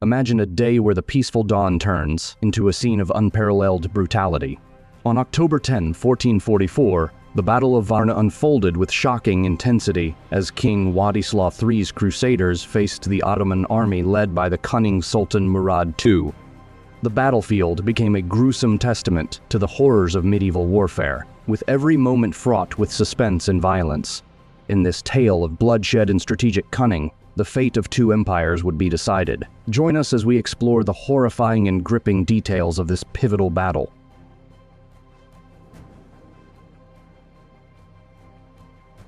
Imagine a day where the peaceful dawn turns into a scene of unparalleled brutality. On October 10, 1444, the Battle of Varna unfolded with shocking intensity as King Władysław III's Crusaders faced the Ottoman army led by the cunning Sultan Murad II. The battlefield became a gruesome testament to the horrors of medieval warfare, with every moment fraught with suspense and violence. In this tale of bloodshed and strategic cunning, the fate of two empires would be decided. Join us as we explore the horrifying and gripping details of this pivotal battle.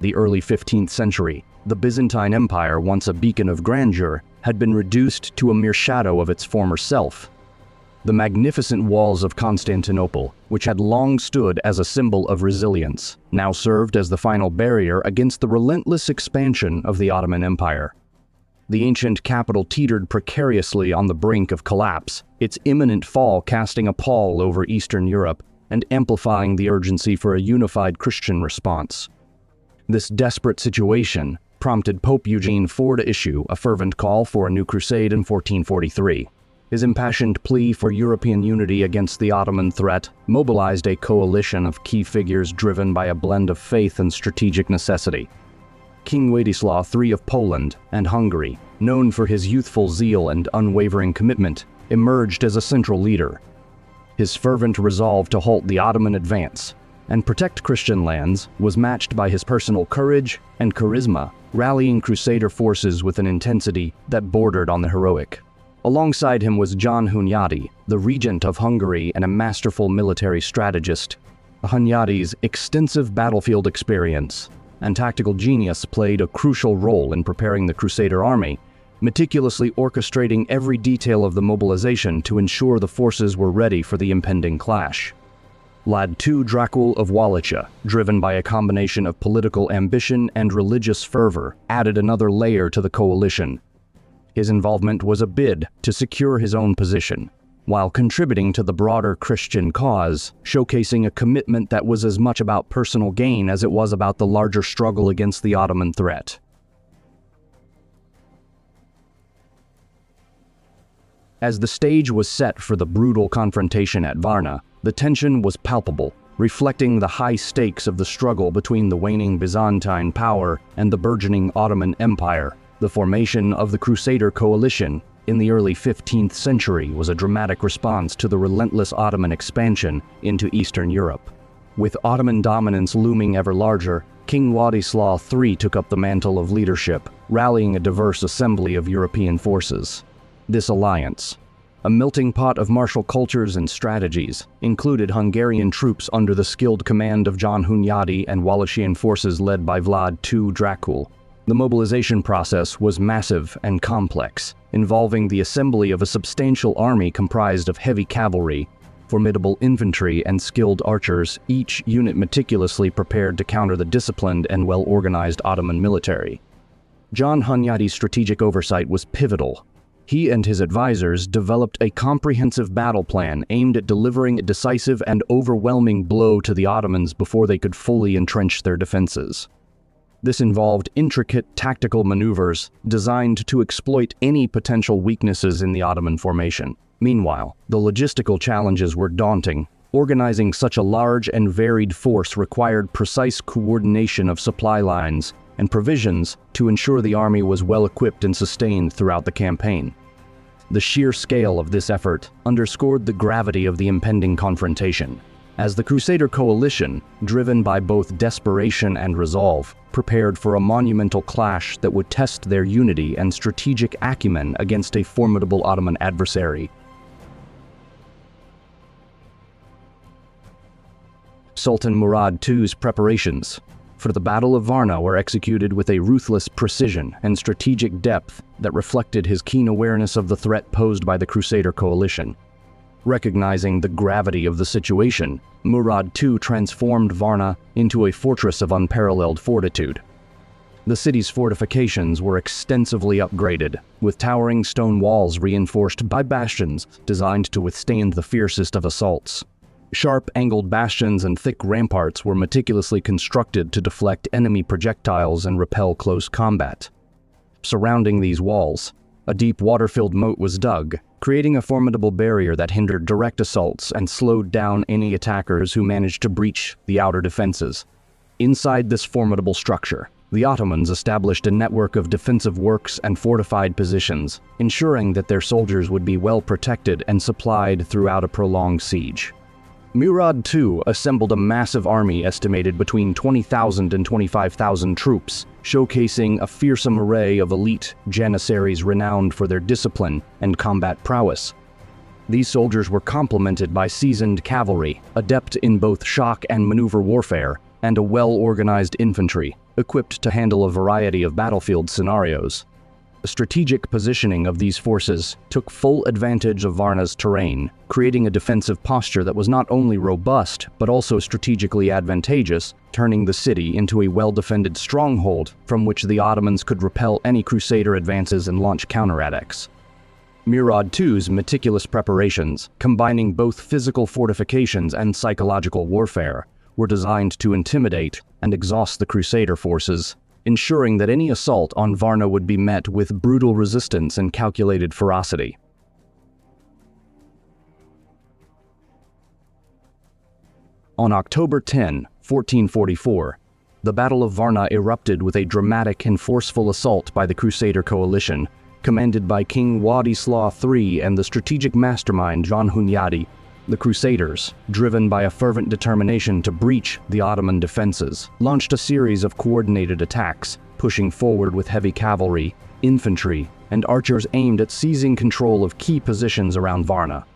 The early 15th century, the Byzantine Empire, once a beacon of grandeur, had been reduced to a mere shadow of its former self. The magnificent walls of Constantinople, which had long stood as a symbol of resilience, now served as the final barrier against the relentless expansion of the Ottoman Empire. The ancient capital teetered precariously on the brink of collapse, its imminent fall casting a pall over Eastern Europe and amplifying the urgency for a unified Christian response. This desperate situation prompted Pope Eugene IV to issue a fervent call for a new crusade in 1443. His impassioned plea for European unity against the Ottoman threat mobilized a coalition of key figures driven by a blend of faith and strategic necessity. King Władysław III of Poland and Hungary, known for his youthful zeal and unwavering commitment, emerged as a central leader. His fervent resolve to halt the Ottoman advance and protect Christian lands was matched by his personal courage and charisma, rallying Crusader forces with an intensity that bordered on the heroic. Alongside him was John Hunyadi, the regent of Hungary and a masterful military strategist. Hunyadi's extensive battlefield experience and tactical genius played a crucial role in preparing the Crusader army, meticulously orchestrating every detail of the mobilization to ensure the forces were ready for the impending clash. Vlad II Dracul of Wallachia, driven by a combination of political ambition and religious fervor, added another layer to the coalition. His involvement was a bid to secure his own position, while contributing to the broader Christian cause, showcasing a commitment that was as much about personal gain as it was about the larger struggle against the Ottoman threat. As the stage was set for the brutal confrontation at Varna, the tension was palpable, reflecting the high stakes of the struggle between the waning Byzantine power and the burgeoning Ottoman Empire. The formation of the Crusader coalition in the early 15th century was a dramatic response to the relentless Ottoman expansion into Eastern Europe. With Ottoman dominance looming ever larger, King Władysław III took up the mantle of leadership, rallying a diverse assembly of European forces. This alliance, a melting pot of martial cultures and strategies, included Hungarian troops under the skilled command of John Hunyadi and Wallachian forces led by Vlad II Dracul. The mobilization process was massive and complex, involving the assembly of a substantial army comprised of heavy cavalry, formidable infantry, and skilled archers, each unit meticulously prepared to counter the disciplined and well-organized Ottoman military. John Hunyadi's strategic oversight was pivotal. He and his advisors developed a comprehensive battle plan aimed at delivering a decisive and overwhelming blow to the Ottomans before they could fully entrench their defenses. This involved intricate tactical maneuvers designed to exploit any potential weaknesses in the Ottoman formation. Meanwhile, the logistical challenges were daunting. Organizing such a large and varied force required precise coordination of supply lines and provisions to ensure the army was well equipped and sustained throughout the campaign. The sheer scale of this effort underscored the gravity of the impending confrontation, as the Crusader coalition, driven by both desperation and resolve, prepared for a monumental clash that would test their unity and strategic acumen against a formidable Ottoman adversary. Sultan Murad II's preparations for the Battle of Varna were executed with a ruthless precision and strategic depth that reflected his keen awareness of the threat posed by the Crusader coalition. Recognizing the gravity of the situation, Murad II transformed Varna into a fortress of unparalleled fortitude. The city's fortifications were extensively upgraded, with towering stone walls reinforced by bastions designed to withstand the fiercest of assaults. Sharp, angled bastions and thick ramparts were meticulously constructed to deflect enemy projectiles and repel close combat. Surrounding these walls, A deep water-filled moat was dug, creating a formidable barrier that hindered direct assaults and slowed down any attackers who managed to breach the outer defenses. Inside this formidable structure, the Ottomans established a network of defensive works and fortified positions, ensuring that their soldiers would be well protected and supplied throughout a prolonged siege. Murad II assembled a massive army estimated between 20,000 and 25,000 troops, showcasing a fearsome array of elite janissaries renowned for their discipline and combat prowess. These soldiers were complemented by seasoned cavalry, adept in both shock and maneuver warfare, and a well-organized infantry, equipped to handle a variety of battlefield scenarios. The strategic positioning of these forces took full advantage of Varna's terrain, creating a defensive posture that was not only robust but also strategically advantageous, turning the city into a well-defended stronghold from which the Ottomans could repel any Crusader advances and launch counterattacks. Murad II's meticulous preparations, combining both physical fortifications and psychological warfare, were designed to intimidate and exhaust the Crusader forces, ensuring that any assault on Varna would be met with brutal resistance and calculated ferocity. On October 10, 1444, the Battle of Varna erupted with a dramatic and forceful assault by the Crusader coalition, commanded by King Władysław III and the strategic mastermind John Hunyadi. The Crusaders, driven by a fervent determination to breach the Ottoman defenses, launched a series of coordinated attacks, pushing forward with heavy cavalry, infantry, and archers aimed at seizing control of key positions around Varna.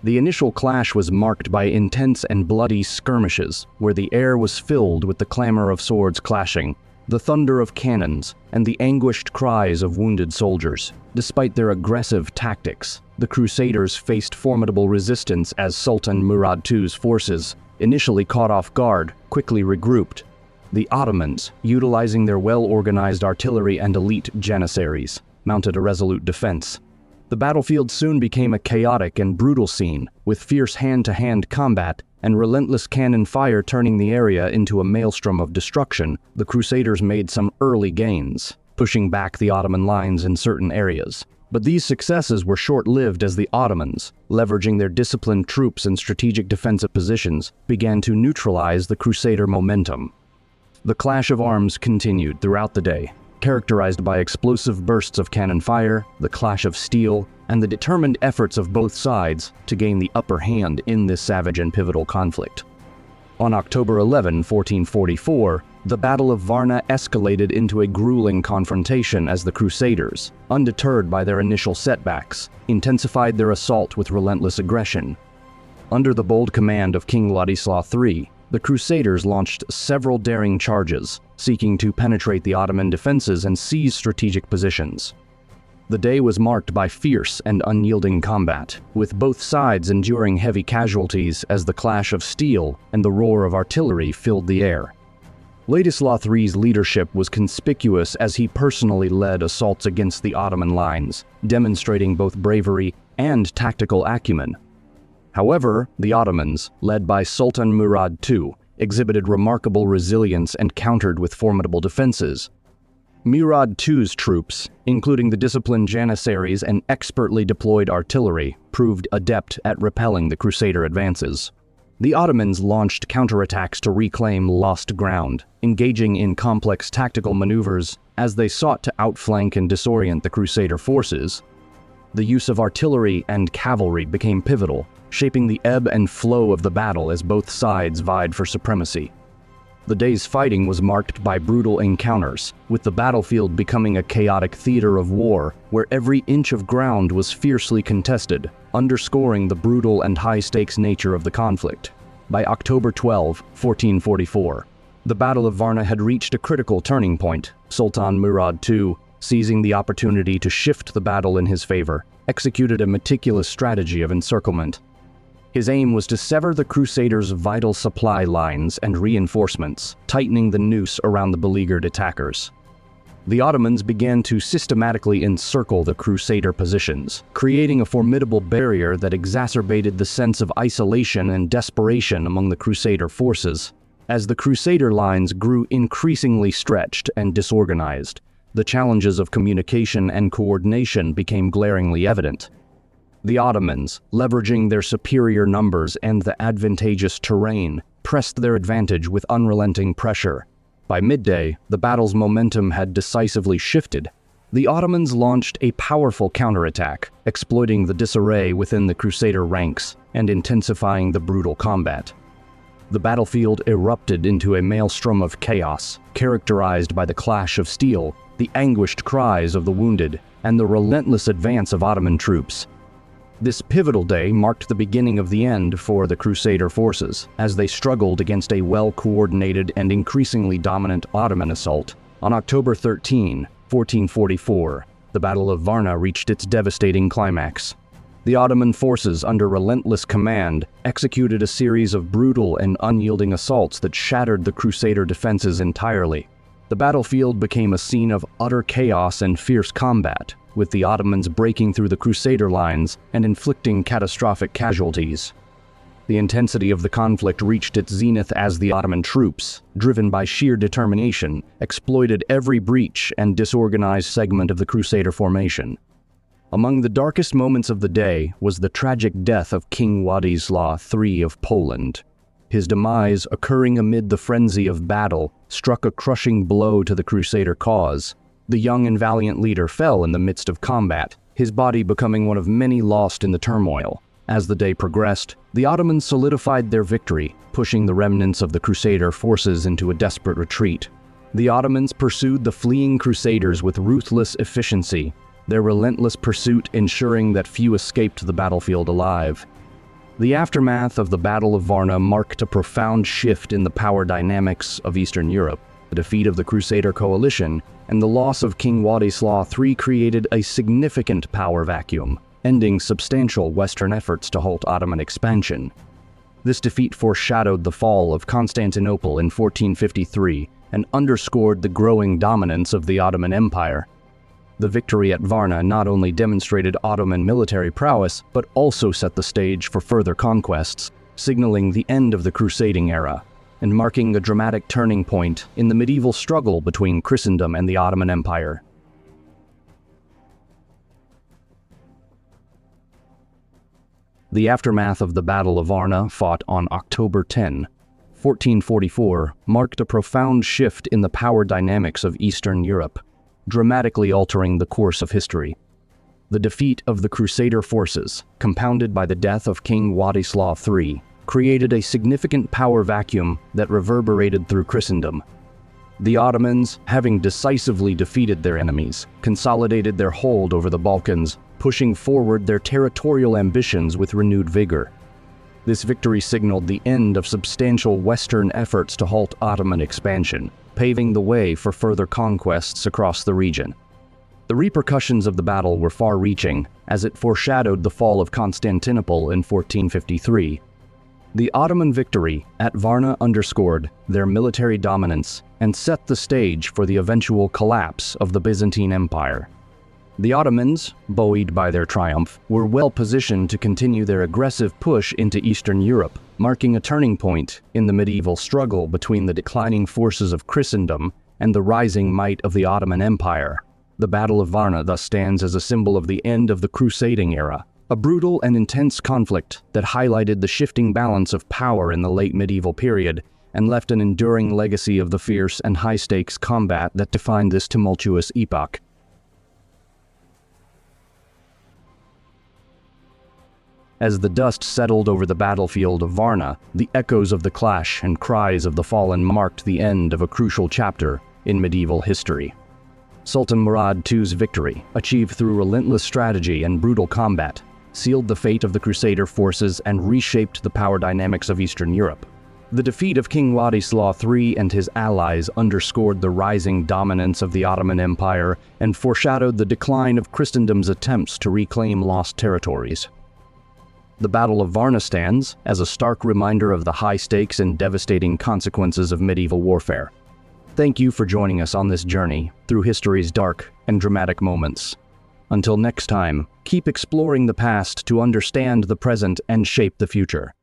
The initial clash was marked by intense and bloody skirmishes, where the air was filled with the clamor of swords clashing, the thunder of cannons, and the anguished cries of wounded soldiers. Despite their aggressive tactics, the Crusaders faced formidable resistance as Sultan Murad II's forces, initially caught off guard, quickly regrouped. The Ottomans, utilizing their well-organized artillery and elite janissaries, mounted a resolute defense. The battlefield soon became a chaotic and brutal scene, with fierce hand-to-hand combat and relentless cannon fire turning the area into a maelstrom of destruction. The Crusaders made some early gains, pushing back the Ottoman lines in certain areas. But these successes were short-lived as the Ottomans, leveraging their disciplined troops and strategic defensive positions, began to neutralize the Crusader momentum. The clash of arms continued throughout the day, characterized by explosive bursts of cannon fire, the clash of steel, and the determined efforts of both sides to gain the upper hand in this savage and pivotal conflict. On October 11, 1444, the Battle of Varna escalated into a grueling confrontation as the Crusaders, undeterred by their initial setbacks, intensified their assault with relentless aggression. Under the bold command of King Władysław III, the Crusaders launched several daring charges, seeking to penetrate the Ottoman defenses and seize strategic positions. The day was marked by fierce and unyielding combat, with both sides enduring heavy casualties as the clash of steel and the roar of artillery filled the air. Władysław III's leadership was conspicuous as he personally led assaults against the Ottoman lines, demonstrating both bravery and tactical acumen. However, the Ottomans, led by Sultan Murad II, exhibited remarkable resilience and countered with formidable defenses. Murad II's troops, including the disciplined janissaries and expertly deployed artillery, proved adept at repelling the Crusader advances. The Ottomans launched counterattacks to reclaim lost ground, engaging in complex tactical maneuvers as they sought to outflank and disorient the Crusader forces. The use of artillery and cavalry became pivotal, shaping the ebb and flow of the battle as both sides vied for supremacy. The day's fighting was marked by brutal encounters, with the battlefield becoming a chaotic theater of war where every inch of ground was fiercely contested, underscoring the brutal and high-stakes nature of the conflict. By October 12, 1444, the Battle of Varna had reached a critical turning point. Sultan Murad II, seizing the opportunity to shift the battle in his favor, executed a meticulous strategy of encirclement. His aim was to sever the Crusaders' vital supply lines and reinforcements, tightening the noose around the beleaguered attackers. The Ottomans began to systematically encircle the Crusader positions, creating a formidable barrier that exacerbated the sense of isolation and desperation among the Crusader forces. As the Crusader lines grew increasingly stretched and disorganized, the challenges of communication and coordination became glaringly evident. The Ottomans, leveraging their superior numbers and the advantageous terrain, pressed their advantage with unrelenting pressure. By midday, the battle's momentum had decisively shifted. The Ottomans launched a powerful counterattack, exploiting the disarray within the Crusader ranks and intensifying the brutal combat. The battlefield erupted into a maelstrom of chaos, characterized by the clash of steel, the anguished cries of the wounded, and the relentless advance of Ottoman troops. This pivotal day marked the beginning of the end for the Crusader forces, as they struggled against a well-coordinated and increasingly dominant Ottoman assault. On October 13, 1444, the Battle of Varna reached its devastating climax. The Ottoman forces, under relentless command, executed a series of brutal and unyielding assaults that shattered the Crusader defenses entirely. The battlefield became a scene of utter chaos and fierce combat, with the Ottomans breaking through the Crusader lines and inflicting catastrophic casualties. The intensity of the conflict reached its zenith as the Ottoman troops, driven by sheer determination, exploited every breach and disorganized segment of the Crusader formation. Among the darkest moments of the day was the tragic death of King Władysław III of Poland. His demise, occurring amid the frenzy of battle, struck a crushing blow to the Crusader cause. The young and valiant leader fell in the midst of combat, his body becoming one of many lost in the turmoil. As the day progressed, the Ottomans solidified their victory, pushing the remnants of the Crusader forces into a desperate retreat. The Ottomans pursued the fleeing Crusaders with ruthless efficiency, their relentless pursuit ensuring that few escaped the battlefield alive. The aftermath of the Battle of Varna marked a profound shift in the power dynamics of Eastern Europe. The defeat of the Crusader coalition and the loss of King Władysław III created a significant power vacuum, ending substantial Western efforts to halt Ottoman expansion. This defeat foreshadowed the fall of Constantinople in 1453 and underscored the growing dominance of the Ottoman Empire. The victory at Varna not only demonstrated Ottoman military prowess, but also set the stage for further conquests, signaling the end of the crusading era and marking a dramatic turning point in the medieval struggle between Christendom and the Ottoman Empire. The aftermath of the Battle of Varna, fought on October 10, 1444, marked a profound shift in the power dynamics of Eastern Europe, dramatically altering the course of history. The defeat of the Crusader forces, compounded by the death of King Władysław III, created a significant power vacuum that reverberated through Christendom. The Ottomans, having decisively defeated their enemies, consolidated their hold over the Balkans, pushing forward their territorial ambitions with renewed vigor. This victory signaled the end of substantial Western efforts to halt Ottoman expansion, paving the way for further conquests across the region. The repercussions of the battle were far-reaching, as it foreshadowed the fall of Constantinople in 1453. The Ottoman victory at Varna underscored their military dominance and set the stage for the eventual collapse of the Byzantine Empire. The Ottomans, buoyed by their triumph, were well positioned to continue their aggressive push into Eastern Europe, marking a turning point in the medieval struggle between the declining forces of Christendom and the rising might of the Ottoman Empire. The Battle of Varna thus stands as a symbol of the end of the crusading era, a brutal and intense conflict that highlighted the shifting balance of power in the late medieval period and left an enduring legacy of the fierce and high-stakes combat that defined this tumultuous epoch. As the dust settled over the battlefield of Varna, the echoes of the clash and cries of the fallen marked the end of a crucial chapter in medieval history. Sultan Murad II's victory, achieved through relentless strategy and brutal combat, sealed the fate of the Crusader forces and reshaped the power dynamics of Eastern Europe. The defeat of King Władysław III and his allies underscored the rising dominance of the Ottoman Empire and foreshadowed the decline of Christendom's attempts to reclaim lost territories. The Battle of Varna stands as a stark reminder of the high stakes and devastating consequences of medieval warfare. Thank you for joining us on this journey through history's dark and dramatic moments. Until next time, keep exploring the past to understand the present and shape the future.